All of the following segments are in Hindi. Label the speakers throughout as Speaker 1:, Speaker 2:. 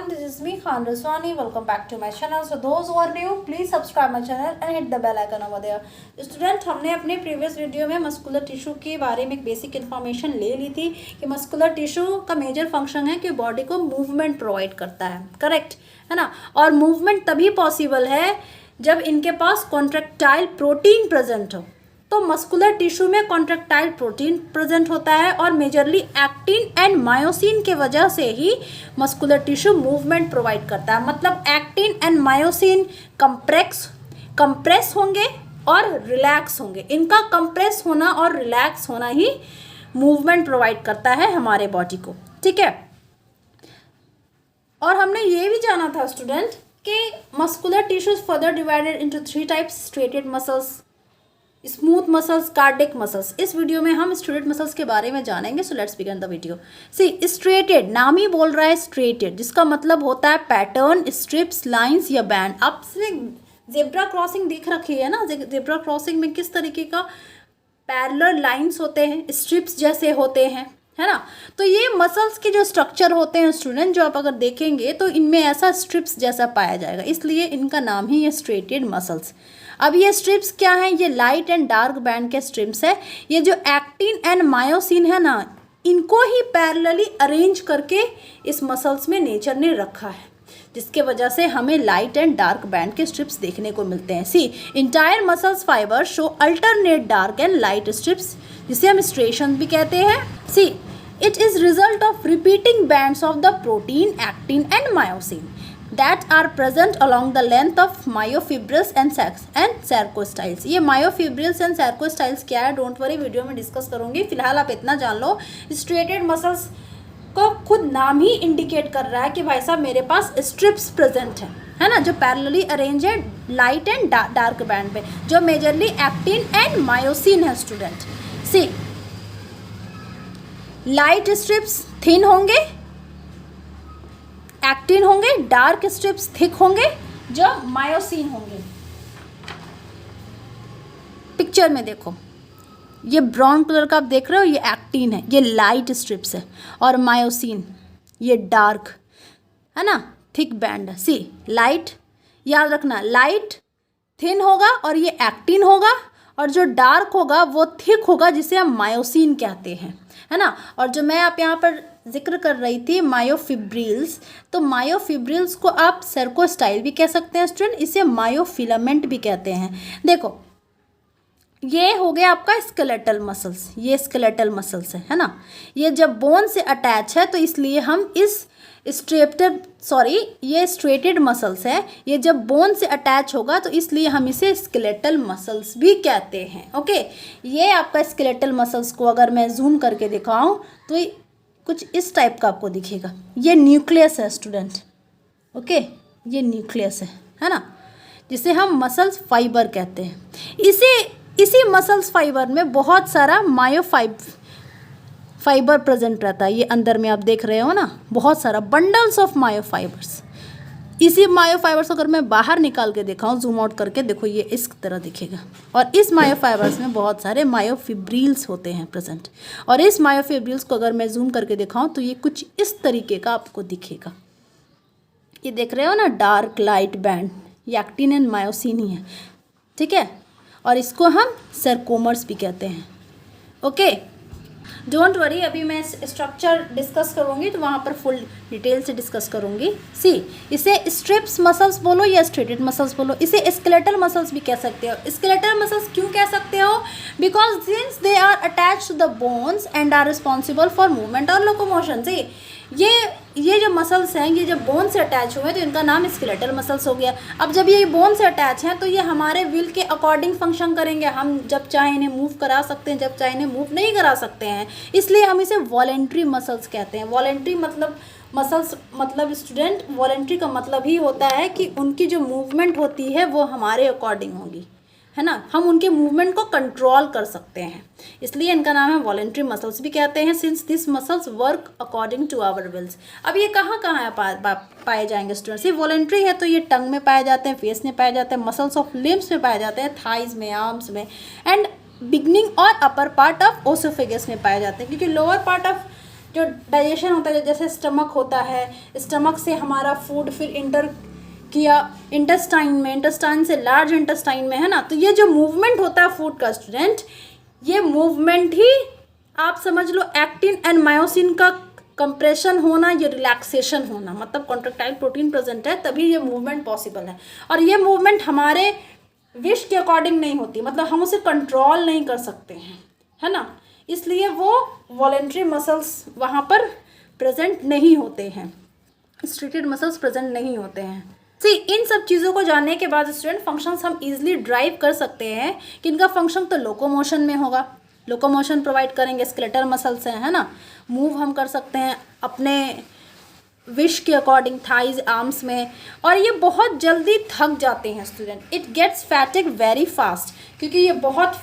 Speaker 1: everyone, this is me Khan Raswani. Welcome back to my channel. So those who are new, please subscribe my channel and hit the bell icon over there. Student, हमने अपने प्रीवियस वीडियो में मस्कुलर टिश्यू के बारे में एक बेसिक इन्फॉर्मेशन ले ली थी कि मस्कुलर टिश्यू का मेजर फंक्शन है कि बॉडी को मूवमेंट प्रोवाइड करता है, करेक्ट है ना। और मूवमेंट तभी पॉसिबल है जब इनके पास कॉन्ट्रैक्टाइल प्रोटीन प्रेजेंट हो। तो मस्कुलर टिश्यू में कॉन्ट्रैक्टाइल प्रोटीन प्रेजेंट होता है और मेजरली एक्टिन एंड मायोसिन के वजह से ही मस्कुलर टिश्यू मूवमेंट प्रोवाइड करता है। मतलब एक्टिन एंड मायोसिन कंप्रेस होंगे और रिलैक्स होंगे। इनका कंप्रेस होना और रिलैक्स होना ही मूवमेंट प्रोवाइड करता है हमारे बॉडी को, ठीक है। और हमने ये भी जाना था स्टूडेंट कि muscular tissues further divided into 3 types: striated muscles, smooth muscles, cardiac muscles. इस वीडियो में हम स्ट्रेटेड मसल्स के बारे में जानेंगे। So let's begin the video. See, striated नाम ही बोल रहा है स्ट्रेटेड, जिसका मतलब होता है पैटर्न, स्ट्रिप्स, लाइंस या बैंड। आपने जेब्रा क्रॉसिंग देख रखी है ना। जेब्रा क्रॉसिंग में किस तरीके का पैरेलल लाइंस होते हैं, स्ट्रिप्स जैसे होते हैं, है ना। तो ये मसल्स के जो स्ट्रक्चर होते हैं स्टूडेंट, जो आप अगर देखेंगे तो इनमें ऐसा स्ट्रिप्स जैसा पाया जाएगा, इसलिए इनका नाम ही है स्ट्रेटेड मसल्स। अब ये स्ट्रिप्स क्या हैं? ये लाइट एंड डार्क बैंड के स्ट्रिप्स है। ये जो एक्टिन एंड मायोसिन है ना, इनको ही पैरेलली अरेंज करके इस मसल्स में नेचर ने रखा है, जिसके वजह से हमें लाइट एंड डार्क बैंड के स्ट्रिप्स देखने को मिलते हैं। See, entire muscles fibre show alternate dark and light strips, जिसे हम स्ट्रेशंस भी कहते हैं। See, it is result of repeating bands of the protein actin and myosin that are present along the length of myofibrils and sarcostyles। ये myofibrils and sarcostyles क्या है, डोंट वरी, वीडियो में डिस्कस करूंगी। फिलहाल आप इतना जान लो, स्ट्रेटेड मसल्स को खुद नाम ही इंडिकेट कर रहा है कि भाई साहब मेरे पास स्ट्रिप्स प्रेजेंट है ना, जो पैरेलली अरेंज है लाइट एंड डार्क बैंड पे, जो मेजरली एक्टिन एंड मायोसिन है स्टूडेंट। सी, लाइट स्ट्रिप्स थिन होंगे, एक्टिन होंगे, डार्क स्ट्रिप्स थिक होंगे, जो मायोसिन होंगे। पिक्चर में देखो, ये ब्राउन कलर का आप देख रहे हो, ये एक्टिन है, ये लाइट स्ट्रिप्स है, और मायोसिन ये डार्क है ना, थिक बैंड है। सी, लाइट याद रखना, लाइट थिन होगा और ये एक्टिन होगा, और जो डार्क होगा वो थिक होगा, जिसे हम मायोसिन कहते हैं, है ना। और जो मैं आप यहाँ पर जिक्र कर रही थी मायोफिब्रिल्स, तो मायोफिब्रिल्स को आप सर्कोस्टाइल भी कह सकते हैं स्टूडेंट, इसे मायोफिलामेंट भी कहते हैं। देखो, ये हो गया आपका स्केलेटल मसल्स, ये स्केलेटल मसल्स है ना। ये जब बोन से अटैच है तो इसलिए हम इस ये स्ट्रेटेड मसल्स है। ये जब बोन से अटैच होगा तो इसलिए हम इसे स्केलेटल मसल्स भी कहते हैं। ओके, ये आपका स्केलेटल मसल्स को अगर मैं जूम करके दिखाऊं तो कुछ इस टाइप का आपको दिखेगा। ये न्यूक्लियस है स्टूडेंट, ओके, ये न्यूक्लियस है ना, जिसे हम मसल्स फाइबर कहते हैं। इसी मसल्स फाइबर में बहुत सारा फाइबर प्रेजेंट रहता है। ये अंदर में आप देख रहे हो ना, बहुत सारा बंडल्स ऑफ मायोफाइबर्स। इसी मायोफाइबर्स अगर मैं बाहर निकाल के दिखाऊं, जूम आउट करके देखो, ये इस तरह दिखेगा। और इस मायोफाइबर्स में बहुत सारे मायोफिब्रिल्स होते हैं प्रेजेंट। और इस मायोफिब्रिल्स को अगर मैं जूम करके दिखाऊं तो ये कुछ इस तरीके का आपको दिखेगा। ये देख रहे हो ना, डार्क लाइट बैंड, ये एक्टिन एंड मायोसिन ही है, ठीक है। और इसको हम सर्कोमर्स भी कहते हैं। ओके, डोंट वरी, अभी मैं स्ट्रक्चर डिस्कस करूंगी तो वहाँ पर फुल डिटेल से डिस्कस करूंगी। सी, इसे स्ट्रिप्स मसल्स बोलो या स्ट्रेटेड मसल्स बोलो, इसे स्केलेटल मसल्स भी कह सकते हो। स्केलेटल मसल्स क्यों कह सकते हो? Because since they are attach to the bones and are responsible for movement और लोकोमोशन। सी, ये जो मसल्स हैं, ये जब बोन से अटैच हुए तो इनका नाम स्केलेटल मसल्स हो गया। अब जब ये बोन से अटैच हैं तो ये हमारे विल के अकॉर्डिंग फंक्शन करेंगे। हम जब चाहे इन्हें मूव करा सकते हैं, जब चाहे इन्हें मूव नहीं करा सकते हैं, इसलिए हम इसे वॉलेंट्री मसल्स कहते हैं। वॉलेंट्री मतलब स्टूडेंट, वॉलेंट्री का मतलब ही होता है कि उनकी जो मूवमेंट होती है वो हमारे अकॉर्डिंग होगी, है ना। हम उनके मूवमेंट को कंट्रोल कर सकते हैं, इसलिए इनका नाम है वॉलेंट्री मसल्स भी कहते हैं, since this muscles work according to our wills. अब ये कहाँ पाए जाएंगे स्टूडेंट्स? ये वॉलेंट्री है तो ये टंग में पाए जाते हैं, फेस में पाए जाते हैं, मसल्स ऑफ लिम्स में पाए जाते हैं, थाइज में, आर्म्स में, एंड बिगनिंग और अपर पार्ट ऑफ ओसोफेगस में पाए जाते हैं, क्योंकि लोअर पार्ट ऑफ जो डाइजेशन होता है, जैसे स्टमक होता है, स्टमक से हमारा फूड फिर इंटर किया इंटेस्टाइन में, इंटेस्टाइन से लार्ज इंटेस्टाइन में, है ना। तो ये जो मूवमेंट होता है फूड का स्टूडेंट, ये मूवमेंट ही आप समझ लो एक्टिन एंड मायोसिन का कंप्रेशन होना, ये रिलैक्सेशन होना, मतलब कॉन्ट्रैक्टाइल प्रोटीन प्रेजेंट है तभी ये मूवमेंट पॉसिबल है। और ये मूवमेंट हमारे विश के अकॉर्डिंग नहीं होती, मतलब हम उसे कंट्रोल नहीं कर सकते हैं, है ना। इसलिए वो वॉलेंट्री मसल्स वहाँ पर प्रेजेंट नहीं होते हैं, स्ट्रिक्टेड मसल्स प्रेजेंट नहीं होते हैं। सी इन सब चीज़ों को जानने के बाद स्टूडेंट फंक्शंस हम इजीली ड्राइव कर सकते हैं कि इनका फंक्शन तो लोकोमोशन में होगा, लोकोमोशन प्रोवाइड करेंगे, स्केलेटल मसल्स हैं, है ना। मूव हम कर सकते हैं अपने विश के अकॉर्डिंग थाइज आर्म्स में, और ये बहुत जल्दी थक जाते हैं student. It gets fatigue very fast, क्योंकि ये बहुत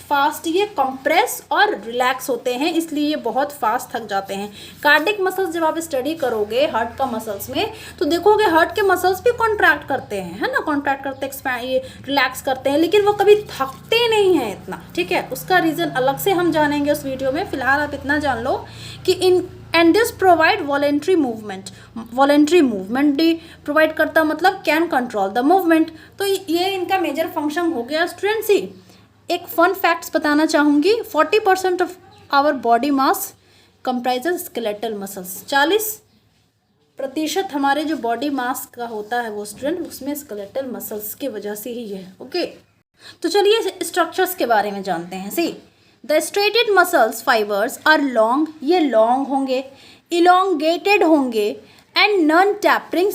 Speaker 1: फास्ट ये कंप्रेस और रिलैक्स होते हैं, इसलिए ये बहुत फास्ट थक जाते हैं। कार्डिक मसल्स जब आप स्टडी करोगे हार्ट का मसल्स में, तो देखोगे हार्ट के मसल्स भी कॉन्ट्रैक्ट करते हैं, है ना, कॉन्ट्रैक्ट करते एक्सपैंड, ये रिलैक्स करते हैं, लेकिन वो कभी थकते नहीं हैं इतना, ठीक है। उसका रीज़न अलग से हम जानेंगे उस वीडियो में। फिलहाल आप इतना जान लो कि and this provide voluntary movement भी प्रोवाइड करता, मतलब कैन कंट्रोल द मूवमेंट। तो ये इनका मेजर फंक्शन हो गया स्टूडेंट। सी एक फन फैक्ट्स बताना चाहूँगी, 40% of our body mass comprises skeletal muscles. 40% हमारे जो बॉडी मास का होता है वो स्टूडेंट, उसमें स्केलेटल मसल्स की वजह से ही है। ओके, तो चलिए स्ट्रक्चर्स के बारे में जानते हैं। See the striated muscles fibres are long, ये लॉन्ग होंगे, इलोंगेटेड होंगे and non tapering,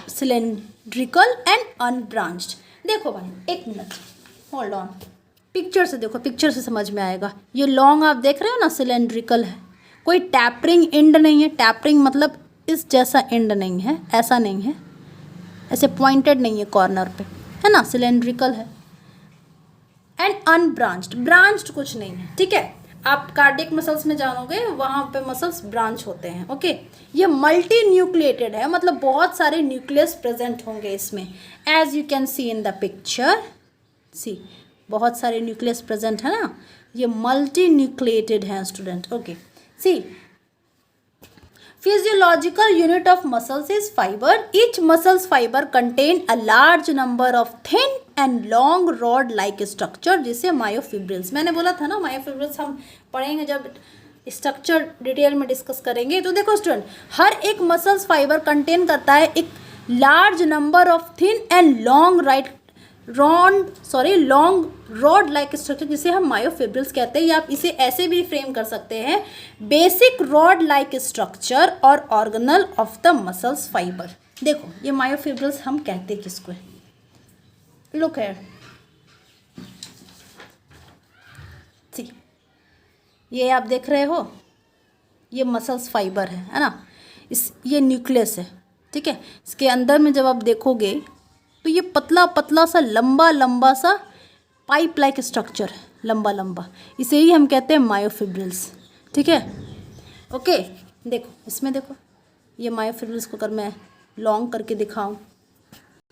Speaker 1: cylindrical and unbranched. देखो भाई एक मिनट, होल्ड ऑन, पिक्चर से देखो, पिक्चर से समझ में आएगा। ये लॉन्ग आप देख रहे हो ना, सिलेंड्रिकल है, कोई टैपरिंग एंड नहीं है। टैपरिंग मतलब इस जैसा एंड नहीं है, ऐसा नहीं है, ऐसे पॉइंटेड नहीं है कॉर्नर पे, है ना, सिलेंड्रिकल है। एंड अनब्रांच्ड, ब्रांच्ड कुछ नहीं है, ठीक है। आप कार्डियक मसल्स में जानोगे वहाँ पे मसल्स ब्रांच होते हैं। ओके, ये मल्टी न्यूक्लिएटेड है, मतलब बहुत सारे न्यूक्लियस प्रेजेंट होंगे इसमें, as you can see in the picture. See बहुत सारे न्यूक्लियस प्रेजेंट है ना, ये मल्टी न्यूक्लिएटेड है student. Okay, see physiological unit of muscles is fiber. Each muscles fiber contain a large number of thin and long rod like structure, जिसे myofibrils, मैंने बोला था ना myofibrils हम पढ़ेंगे जब स्ट्रक्चर डिटेल में डिस्कस करेंगे। तो देखो स्टूडेंट, हर एक मसल्स फाइबर कंटेन करता है एक large number of thin and long long rod like structure, जिसे हम मायोफिब्रिल्स कहते हैं, या आप इसे ऐसे भी फ्रेम कर सकते हैं, बेसिक रॉड लाइक स्ट्रक्चर और organelle of the muscles fibre. देखो ये मायोफिब्रिल्स हम कहते हैं किसको है, लुक हियर, सी ये आप देख रहे हो, ये मसल्स फाइबर है ना, ये न्यूक्लियस है, ठीक है। इसके अंदर में जब आप देखोगे तो ये पतला पतला सा लंबा सा पाइप लाइक स्ट्रक्चर है, लंबा, इसे ही हम कहते हैं मायोफिब्रिल्स, ठीक है। ओके, देखो इसमें देखो, ये मायोफिब्रिल्स को अगर मैं लॉन्ग करके दिखाऊं,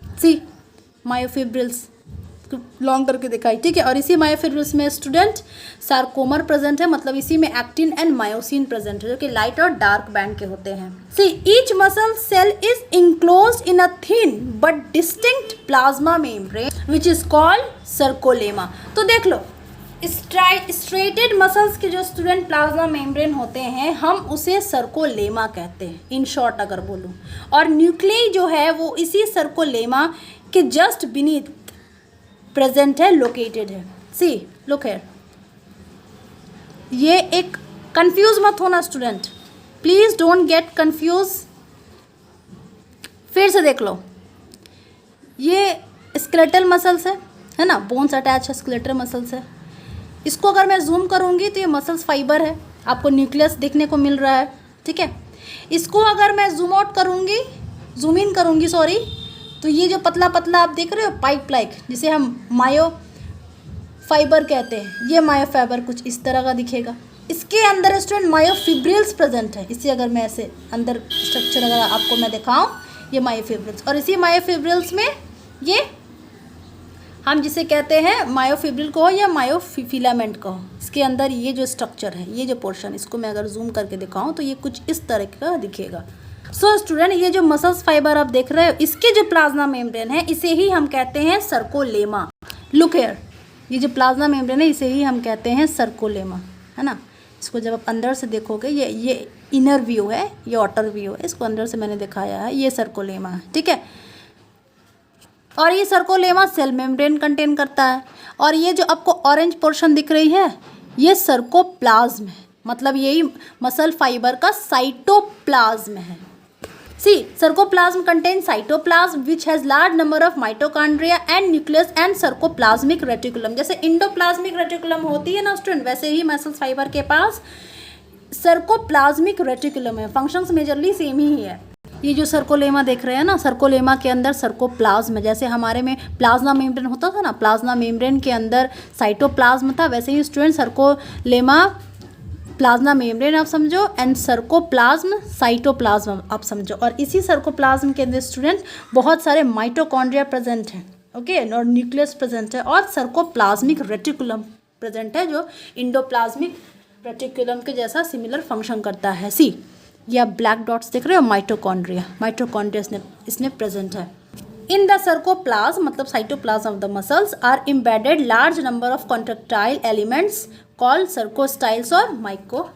Speaker 1: सी मायोफिब्रिल्स लॉन्ग करके दिखाई, ठीक है। और इसी मायोफिब्रिल्स में स्टूडेंट सार्कोमर प्रेजेंट है, मतलब इसी में एक्टिन एंड मायोसिन प्रेजेंट है, जो कि लाइट और डार्क बैंड के होते हैं। See each muscle cell is enclosed in a thin but distinct plasma membrane which is called sarcolemma. तो देख लो, स्ट्रेटेड मसल्स के जो स्टूडेंट प्लाज्मा मेम्ब्रेन होते हैं, हम उसे सर्कोलेमा कहते हैं इन शॉर्ट अगर बोलूँ, और न्यूक्लियस जो है वो इसी सर्कोलेमा के जस्ट बीनीथ प्रेजेंट है, लोकेटेड है। सी लुक हियर, ये एक कंफ्यूज मत होना student, please don't get confuse. फिर से देख लो, ये स्केलेटल मसल्स है ना, बोन्स अटैच है, स्केलेटल मसल्स है। इसको अगर मैं जूम करूंगी तो ये मसल्स फाइबर है, आपको न्यूक्लियस देखने को मिल रहा है, ठीक है। इसको अगर मैं जूम आउट करूंगी, जूम इन करूंगी सॉरी, तो ये जो पतला पतला आप देख रहे हो पाइप लाइक, जिसे हम मायो फाइबर कहते हैं, ये मायो फाइबर कुछ इस तरह का दिखेगा। इसके अंदर स्टूडेंट मायोफिब्रिल्स प्रेजेंट है, इसे अगर मैं ऐसे अंदर स्ट्रक्चर अगर आपको मैं दिखाऊं, ये मायोफिब्रिल्स, और इसी मायोफिब्रिल्स में ये हम जिसे कहते हैं मायोफिब्रिल कहो या मायोफिलामेंट कहो, इसके अंदर ये जो स्ट्रक्चर है, ये जो पोर्शन, इसको मैं अगर जूम करके दिखाऊं तो ये कुछ इस तरह का दिखेगा। सो स्टूडेंट, ये जो मसल्स फाइबर आप देख रहे हो, इसके जो प्लाज्मा मेम्ब्रेन है इसे ही हम कहते हैं सर्कोलेमा। लुक हियर, ये जो प्लाज्मा मेम्ब्रेन है इसे ही हम कहते हैं सर्कोलेमा, है ना। इसको जब आप अंदर से देखोगे, ये इनर व्यू है, ये आउटर व्यू है, इसको अंदर से मैंने दिखाया है, ये सर्कोलेमा है, ठीक है। और ये सर्कोलेमा सेल मेम्ब्रेन कंटेन करता है। और ये जो आपको ऑरेंज पोर्शन दिख रही है, ये सर्कोप्लाज्म है, मतलब यही मसल फाइबर का साइटोप्लाज्म है। See, sarcoplasm contain cytoplasm which has large number of mitochondria and nucleus and sarcoplasmic reticulum. जैसे इंडोप्लाज्मिक रेटिकुलम होती है ना स्टूडेंट, वैसे ही मसल फाइबर के पास सर्कोप्लाज्मिक रेटिकुलम है। फंक्शंस मेजरली सेम ही है। ये जो सर्कोलेमा देख रहे हैं ना, सर्कोलेमा के अंदर सर्कोप्लाज्म है। जैसे हमारे में प्लाज्मा मेम्ब्रेन होता था ना, प्लाज्मा मेम्ब्रेन के अंदर साइटोप्लाज्म था, वैसे ही स्टूडेंट सर्कोलेमा प्लाज्मा मेम्ब्रेन आप समझो एंड सर्कोप्लाज्म साइटोप्लाज्म आप समझो। और इसी सर्कोप्लाज्म के अंदर स्टूडेंट बहुत सारे माइटोकॉन्ड्रिया प्रेजेंट हैं, ओके, और न्यूक्लियस प्रेजेंट है, और सर्कोप्लाज्मिक रेटिकुलम प्रेजेंट है जो इंडोप्लाज्मिक रेटिकुलम के जैसा सिमिलर फंक्शन करता है। सी, ये आप ब्लैक डॉट्स देख रहे हो, माइटोकॉन्ड्रिया इसमें प्रेजेंट है। इन द सर्कोप्लाज्म मतलब cytoplasm of the muscles are embedded large number of contractile elements called sarcostyles और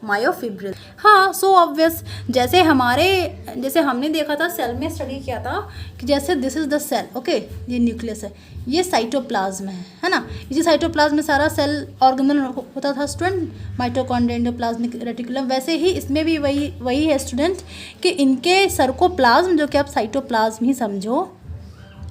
Speaker 1: मायोफिब्रिल। हाँ, सो ऑब्वियस, जैसे हमने देखा था, सेल में स्टडी किया था कि जैसे this is the cell, okay, ये न्यूक्लियस है, ये साइटोप्लाज्म है ना। ये साइटोप्लाज्म में सारा सेल ऑर्गेनल होता था स्टूडेंट, माइटोकॉन्ड्रिया, एंडोप्लाज्मिक रेटिकुलम। वैसे ही इसमें भी वही है स्टूडेंट कि इनके सर्कोप्लाज्म, जो कि आप साइटोप्लाज्म ही समझो,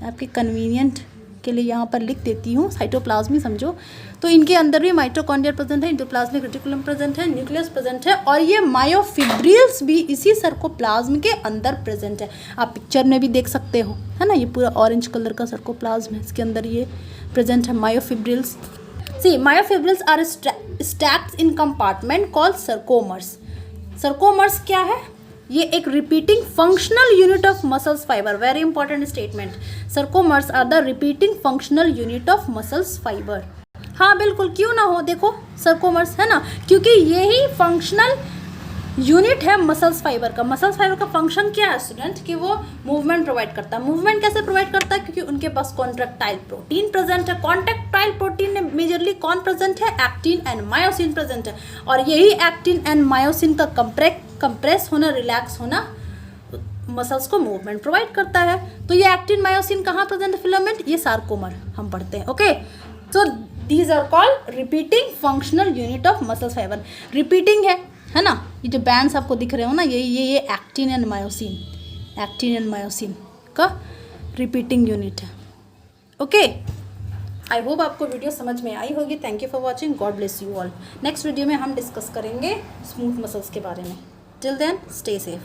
Speaker 1: आपके कन्वीनियंट के लिए यहाँ पर लिख देती हूँ, साइटोप्लाज्म ही समझो, तो इनके अंदर भी माइटोकॉन्ड्रिया प्रेजेंट है, इंडोप्लाज्मिक रेटिकुलम प्रेजेंट है, न्यूक्लियस प्रेजेंट है, और ये मायोफिब्रिल्स भी इसी सर्कोप्लाज्म के अंदर प्रेजेंट है। आप पिक्चर में भी देख सकते हो, है ना, ये पूरा ऑरेंज कलर का सर्कोप्लाज्म है, इसके अंदर ये प्रेजेंट है myofibrils. See, myofibrils are stacked in compartment called sarcomeres. Sarcomeres क्या है? ये एक repeating functional unit of muscles fibre. Very important statement, sarcomeres are the repeating functional unit of muscles fibre. हाँ बिल्कुल, क्यों ना हो, देखो सर्कोमर्स है ना, क्योंकि यही फंक्शनल यूनिट है मसल्स फाइबर का। मसल्स फाइबर का फंक्शन क्या है स्टूडेंट, कि वो मूवमेंट प्रोवाइड करता है। मूवमेंट कैसे प्रोवाइड करता है? क्योंकि उनके पास कॉन्ट्रैक्टाइल प्रोटीन प्रेजेंट है। कॉन्ट्रैक्टाइल प्रोटीन में मेजरली कौन प्रेजेंट है? एक्टिन एंड मायोसिन प्रेजेंट है। और यही एक्टिन एंड मायोसिन का कंप्रेस होना, रिलैक्स होना मसल्स को मूवमेंट प्रोवाइड करता है। तो ये एक्टिन मायोसिन कहाँ प्रेजेंट है? फिलामेंट, ये सार्कोमर हम पढ़ते हैं, okay. So these are called repeating functional unit of muscles fibre. Repeating है ना, ये जो बैंड्स आपको दिख रहे हो ना, ये एक्टिन एंड मायोसिन का रिपीटिंग यूनिट है, ओके। आई होप आपको वीडियो समझ में आई होगी। Thank you for watching, God bless you all. Next video में हम डिस्कस करेंगे स्मूथ मसल्स के बारे में। Till then stay safe.